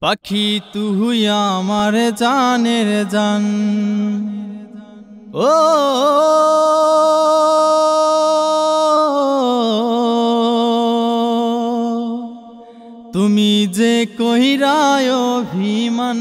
পাখি তুই আমার জানের জান, ও তুমি যে কইরায় অভিমান,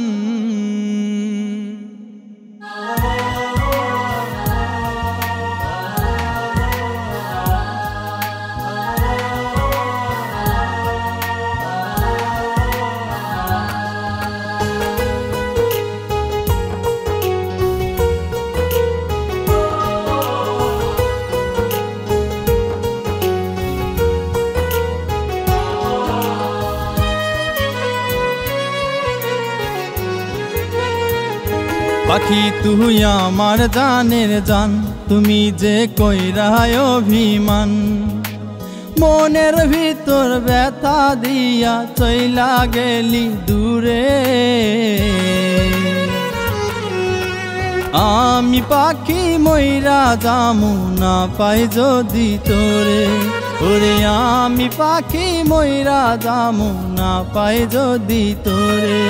পাখি তুই আমার জানের জান, তুমি যে কইরায় অভিমান, মনের ভিতর ব্যথা দিয়া চইলা গেলি দূরে। আমি পাখি মইরা যামু না পাই যদি তোরে, ওরে আমি পাখি মইরা যামু না পাই যদি তোরে।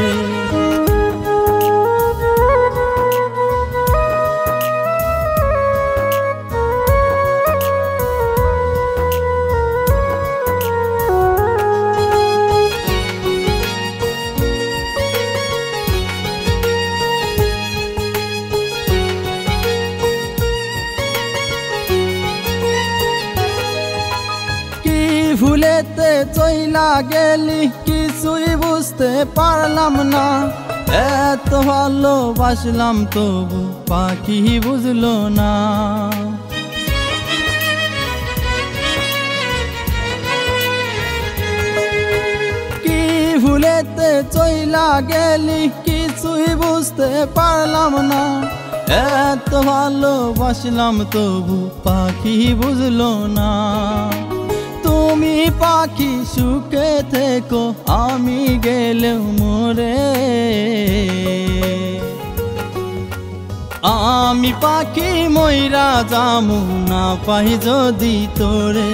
ভুলেতে চইলা গেলি কিছুই বুঝতে পারলাম না, এত ভালোবাসলাম তবু পাখি বুঝলো না। কি ভুলেতে চইলা গেলি কিছুই বুঝতে পারলাম না, এত ভালোবাসলাম তবু পাখি বুঝলো না। তুমি পাখি সুখে থেকো আমি গেলেও মরে, আমি পাখি মইরা যামু না পাই যদি তোরে,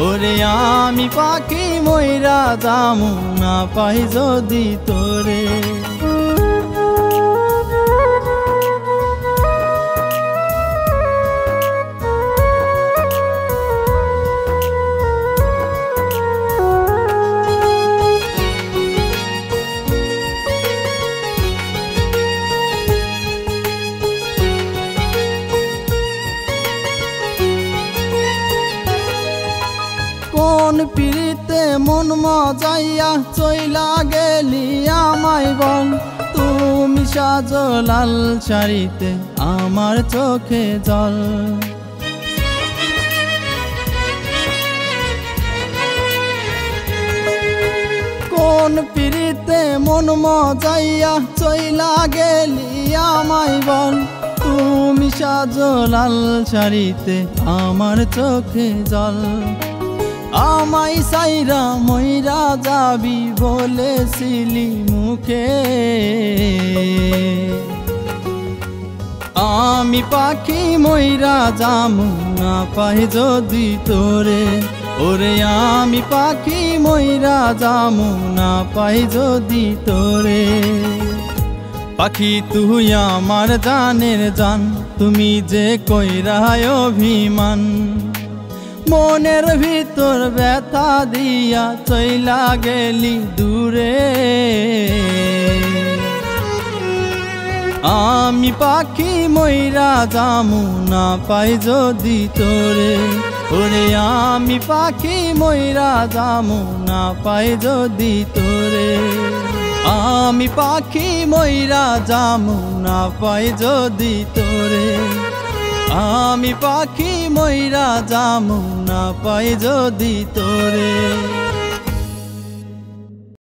ওরে আমি পাখি মইরা যামু না পাই যদি তোরে। কোন পিড়িতে মন মজাইয়া চইলা গেলি আমায় বল, তুমি সাজো লাল শাড়িতে আমার চোখে জল। কোন পিড়িতে মন মজাইয়া চইলা গেলি আমায় বল, তুমি সাজো লাল শাড়িতে আমার চোখে জল। আমায় সাইরা মইরা যাবি বলেছিলি মুখে, আমি পাখি মইরা যামু না পাই যদি তোরে, ওরে আমি পাখি মইরা যামু না পাই যদি তোরে। পাখি তুই আমার জানের জান, তুমি যে কইরায় অভিমান, মনের ভিতর ব্যথা দিয়া চইলা গেলি দূরে। আমি পাখি মইরা যামু না পাই যদি তোরে, ওরে আমি পাখি মইরা যামু না পাই যদি তোরে। আমি পাখি মইরা যামু না পাই যদি তোরে, আমি পাখি মইরা যামু না পাই যদি তোরে।